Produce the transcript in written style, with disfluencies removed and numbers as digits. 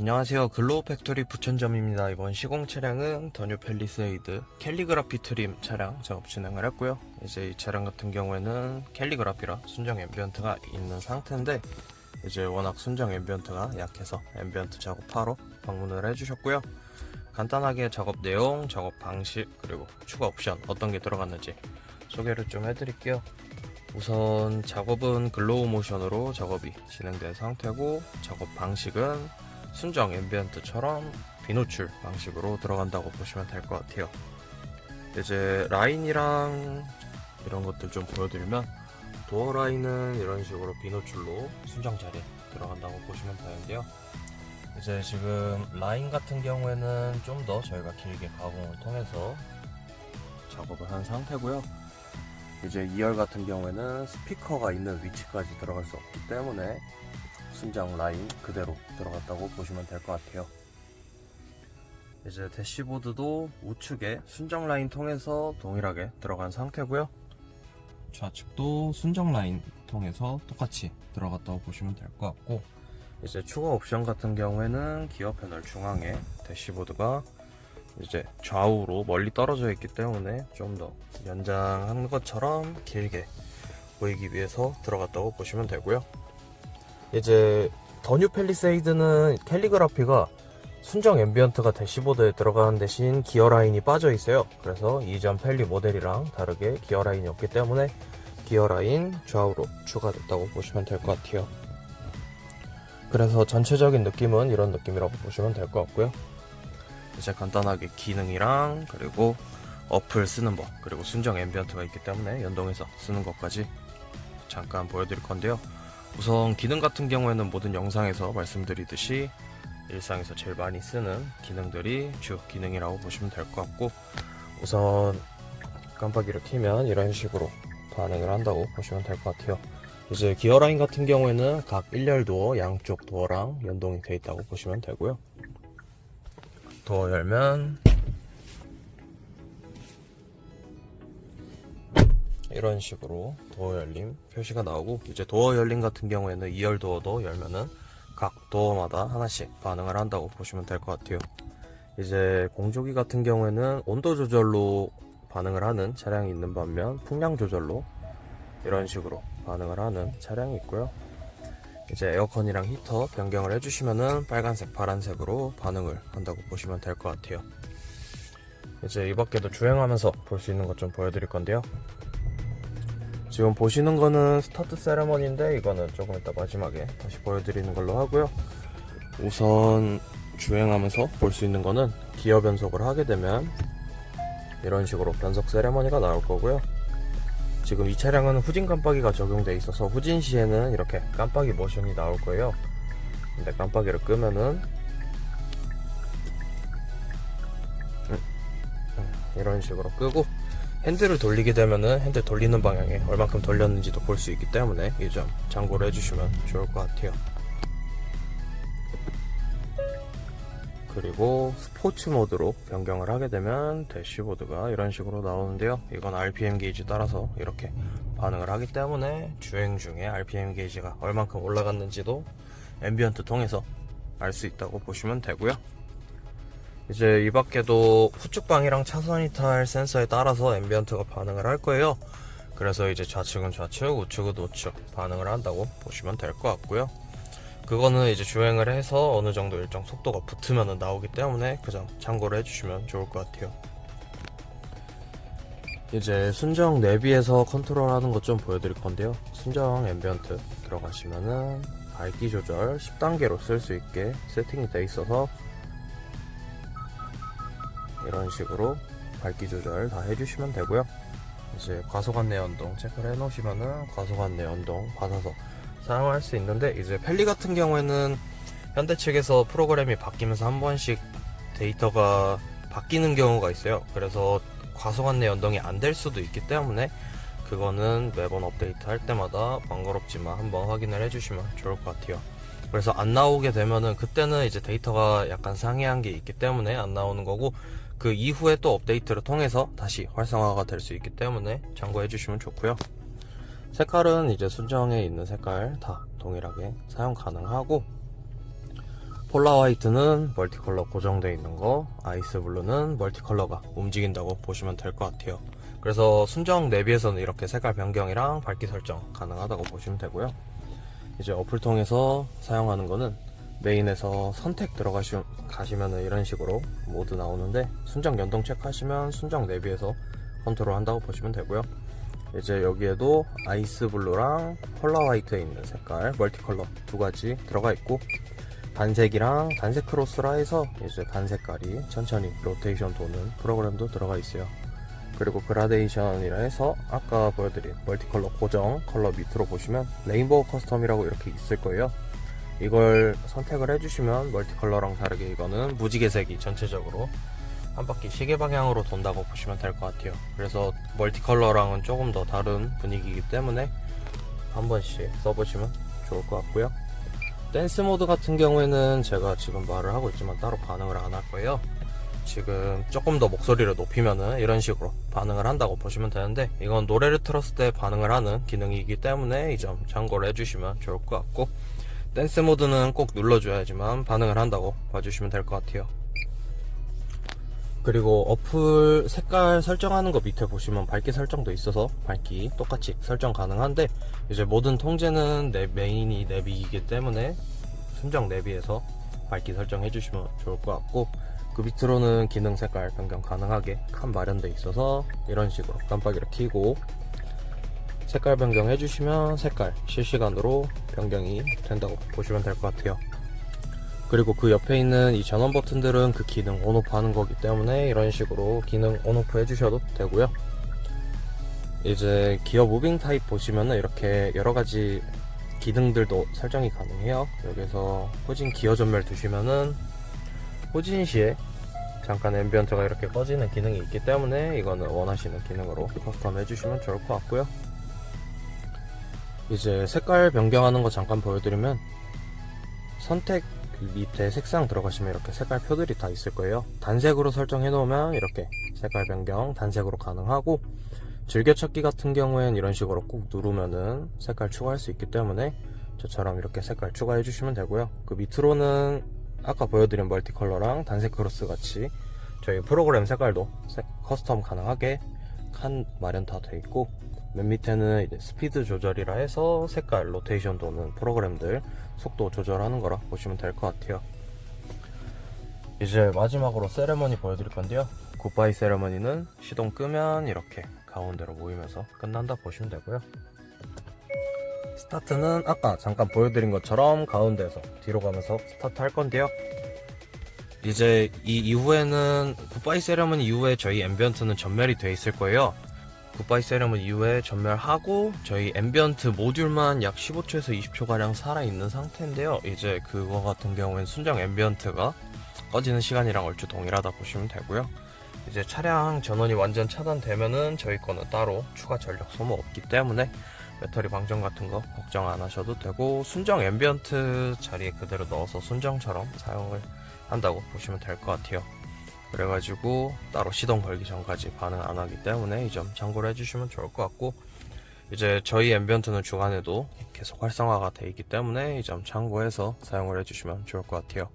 안녕하세요. 글로우 팩토리 부천점입니다. 이번 시공 차량은 더 뉴 팰리세이드 캘리그라피 트림 차량 작업 진행을 했고요. 이제 이 차량 같은 경우에는 캘리그라피라 순정 앰비언트가 있는 상태인데, 이제 워낙 순정 앰비언트가 약해서 앰비언트 작업하러 방문을 해주셨고요. 간단하게 작업 내용, 작업 방식, 그리고 추가 옵션 어떤 게 들어갔는지 소개를 좀 해드릴게요. 우선 작업은 글로우 모션으로 작업이 진행된 상태고, 작업 방식은 순정 앰비언트처럼 비노출 방식으로 들어간다고 보시면 될 것 같아요. 이제 라인이랑 이런 것들 좀 보여드리면, 도어 라인은 이런 식으로 비노출로 순정 자리에 들어간다고 보시면 되는데요. 이제 지금 라인 같은 경우에는 좀 더 저희가 길게 가공을 통해서 작업을 한 상태고요. 이제 2열 같은 경우에는 스피커가 있는 위치까지 들어갈 수 없기 때문에 순정 라인 그대로 들어갔다고 보시면 될 것 같아요. 이제 대시보드도 우측에 순정 라인 통해서 동일하게 들어간 상태고요. 좌측도 순정 라인 통해서 똑같이 들어갔다고 보시면 될 것 같고, 이제 추가 옵션 같은 경우에는 기어 패널 중앙에 대시보드가 이제 좌우로 멀리 떨어져 있기 때문에 좀 더 연장한 것처럼 길게 보이기 위해서 들어갔다고 보시면 되고요. 이제 더 뉴 팰리세이드는 캘리그라피가 순정 앰비언트가 대시보드에 들어가는 대신 기어 라인이 빠져 있어요. 그래서 이전 팰리 모델이랑 다르게 기어 라인이 없기 때문에 기어 라인 좌우로 추가됐다고 보시면 될 것 같아요. 그래서 전체적인 느낌은 이런 느낌이라고 보시면 될 것 같고요. 이제 간단하게 기능이랑 그리고 어플 쓰는 법, 그리고 순정 앰비언트가 있기 때문에 연동해서 쓰는 것까지 잠깐 보여드릴 건데요. 우선 기능 같은 경우에는 모든 영상에서 말씀드리듯이 일상에서 제일 많이 쓰는 기능들이 주 기능이라고 보시면 될 것 같고, 우선 깜빡이를 켜면 이런 식으로 반응을 한다고 보시면 될 것 같아요. 이제 기어라인 같은 경우에는 각 1열 도어 양쪽 도어랑 연동이 되어 있다고 보시면 되고요. 도어 열면 이런 식으로 도어 열림 표시가 나오고, 이제 도어 열림 같은 경우에는 2열 도어도 열면은 각 도어마다 하나씩 반응을 한다고 보시면 될 것 같아요. 이제 공조기 같은 경우에는 온도 조절로 반응을 하는 차량이 있는 반면, 풍량 조절로 이런 식으로 반응을 하는 차량이 있고요. 이제 에어컨이랑 히터 변경을 해주시면은 빨간색, 파란색으로 반응을 한다고 보시면 될 것 같아요. 이제 이 밖에도 주행하면서 볼 수 있는 것 좀 보여드릴 건데요. 지금 보시는 거는 스타트 세레머니인데, 이거는 조금 이따 마지막에 다시 보여드리는 걸로 하고요. 우선 주행하면서 볼 수 있는 거는 기어 변속을 하게 되면 이런 식으로 변속 세레머니가 나올 거고요. 지금 이 차량은 후진 깜빡이가 적용되어 있어서 후진 시에는 이렇게 깜빡이 모션이 나올 거예요. 근데 깜빡이를 끄면은 이런 식으로 끄고, 핸들을 돌리게 되면은 핸들 돌리는 방향에 얼만큼 돌렸는지도 볼 수 있기 때문에 이 점 참고를 해주시면 좋을 것 같아요. 그리고 스포츠 모드로 변경을 하게 되면 대시보드가 이런 식으로 나오는데요. 이건 RPM 게이지 따라서 이렇게 반응을 하기 때문에 주행 중에 RPM 게이지가 얼만큼 올라갔는지도 앰비언트 통해서 알 수 있다고 보시면 되고요. 이제 이 밖에도 후측방이랑 차선 이탈 센서에 따라서 앰비언트가 반응을 할 거예요. 그래서 이제 좌측은 좌측, 우측은 우측 반응을 한다고 보시면 될 것 같고요. 그거는 이제 주행을 해서 어느 정도 일정 속도가 붙으면 나오기 때문에 그 점 참고를 해주시면 좋을 것 같아요. 이제 순정 내비에서 컨트롤하는 것 좀 보여드릴 건데요. 순정 앰비언트 들어가시면은 밝기 조절 10단계로 쓸 수 있게 세팅이 되어 있어서 이런 식으로 밝기 조절 다 해주시면 되고요. 이제 과속 안내 연동 체크를 해놓으시면은 과속 안내 연동 받아서 사용할 수 있는데, 이제 팰리 같은 경우에는 현대 측에서 프로그램이 바뀌면서 한 번씩 데이터가 바뀌는 경우가 있어요. 그래서 과속 안내 연동이 안 될 수도 있기 때문에 그거는 매번 업데이트 할 때마다 번거롭지만 한번 확인을 해주시면 좋을 것 같아요. 그래서 안 나오게 되면은 그때는 이제 데이터가 약간 상이한 게 있기 때문에 안 나오는 거고, 그 이후에 또 업데이트를 통해서 다시 활성화가 될 수 있기 때문에 참고해 주시면 좋고요. 색깔은 이제 순정에 있는 색깔 다 동일하게 사용 가능하고, 폴라 화이트는 멀티컬러 고정되어 있는 거, 아이스 블루는 멀티컬러가 움직인다고 보시면 될 것 같아요. 그래서 순정 내비에서는 이렇게 색깔 변경이랑 밝기 설정 가능하다고 보시면 되고요. 이제 어플 통해서 사용하는 거는 메인에서 선택 가시면은 이런 식으로 모드 나오는데, 순정 연동 체크하시면 순정 내비에서 컨트롤 한다고 보시면 되고요. 이제 여기에도 아이스 블루랑 폴라 화이트에 있는 색깔 멀티컬러 두 가지 들어가 있고, 단색이랑 단색 크로스라 해서 이제 단색깔이 천천히 로테이션 도는 프로그램도 들어가 있어요. 그리고 그라데이션이라 해서 아까 보여드린 멀티컬러 고정 컬러 밑으로 보시면 레인보우 커스텀이라고 이렇게 있을 거예요. 이걸 선택을 해주시면 멀티컬러랑 다르게 이거는 무지개색이 전체적으로 한 바퀴 시계 방향으로 돈다고 보시면 될 것 같아요. 그래서 멀티컬러랑은 조금 더 다른 분위기이기 때문에 한 번씩 써보시면 좋을 것 같고요. 댄스 모드 같은 경우에는 제가 지금 말을 하고 있지만 따로 반응을 안 할 거예요. 지금 조금 더 목소리를 높이면은 이런 식으로 반응을 한다고 보시면 되는데, 이건 노래를 틀었을 때 반응을 하는 기능이기 때문에 이 점 참고를 해주시면 좋을 것 같고, 댄스 모드는 꼭 눌러줘야지만 반응을 한다고 봐주시면 될 것 같아요. 그리고 어플 색깔 설정하는 거 밑에 보시면 밝기 설정도 있어서 밝기 똑같이 설정 가능한데, 이제 모든 통제는 메인이 내비이기 때문에 순정 내비에서 밝기 설정 해주시면 좋을 것 같고, 그 밑으로는 기능 색깔 변경 가능하게 칸 마련돼 있어서 이런 식으로 깜빡이를 켜고 색깔 변경 해주시면 색깔 실시간으로 변경이 된다고 보시면 될 것 같아요. 그리고 그 옆에 있는 이 전원 버튼들은 그 기능 온오프 하는 거기 때문에 이런 식으로 기능 온오프 해주셔도 되고요. 이제 기어 무빙 타입 보시면은 이렇게 여러가지 기능들도 설정이 가능해요. 여기서 후진 기어 전멸 두시면은 후진 시에 잠깐 앰비언트가 이렇게 꺼지는 기능이 있기 때문에 이거는 원하시는 기능으로 커스텀 해주시면 좋을 것 같고요. 이제 색깔 변경하는 거 잠깐 보여드리면, 선택 밑에 색상 들어가시면 이렇게 색깔 표들이 다 있을 거예요. 단색으로 설정해 놓으면 이렇게 색깔 변경 단색으로 가능하고, 즐겨찾기 같은 경우엔 이런 식으로 꾹 누르면은 색깔 추가할 수 있기 때문에 저처럼 이렇게 색깔 추가해 주시면 되고요. 그 밑으로는 아까 보여드린 멀티컬러랑 단색 크로스 같이 저희 프로그램 색깔도 커스텀 가능하게 칸 마련 다 돼 있고, 맨 밑에는 이제 스피드 조절이라 해서 색깔 로테이션 도는 프로그램들 속도 조절하는 거라 보시면 될 것 같아요. 이제 마지막으로 세레머니 보여드릴 건데요. 굿바이 세레머니는 시동 끄면 이렇게 가운데로 모이면서 끝난다 보시면 되고요. 스타트는 아까 잠깐 보여드린 것처럼 가운데에서 뒤로 가면서 스타트 할 건데요. 이제 이 이후에는 굿바이 세레머니 이후에 저희 앰비언트는 전멸이 돼 있을 거예요. 굿바이 세레머니 이후에 전멸하고 저희 앰비언트 모듈만 약 15초에서 20초가량 살아있는 상태인데요. 이제 그거 같은 경우엔 순정 앰비언트가 꺼지는 시간이랑 얼추 동일하다 보시면 되고요. 이제 차량 전원이 완전 차단되면은 저희 거는 따로 추가 전력 소모 없기 때문에 배터리 방전 같은 거 걱정 안 하셔도 되고, 순정 앰비언트 자리에 그대로 넣어서 순정처럼 사용을 한다고 보시면 될 것 같아요. 그래가지고 따로 시동 걸기 전까지 반응 안 하기 때문에 이 점 참고를 해주시면 좋을 것 같고, 이제 저희 앰비언트는 주간에도 계속 활성화가 돼 있기 때문에 이 점 참고해서 사용을 해주시면 좋을 것 같아요.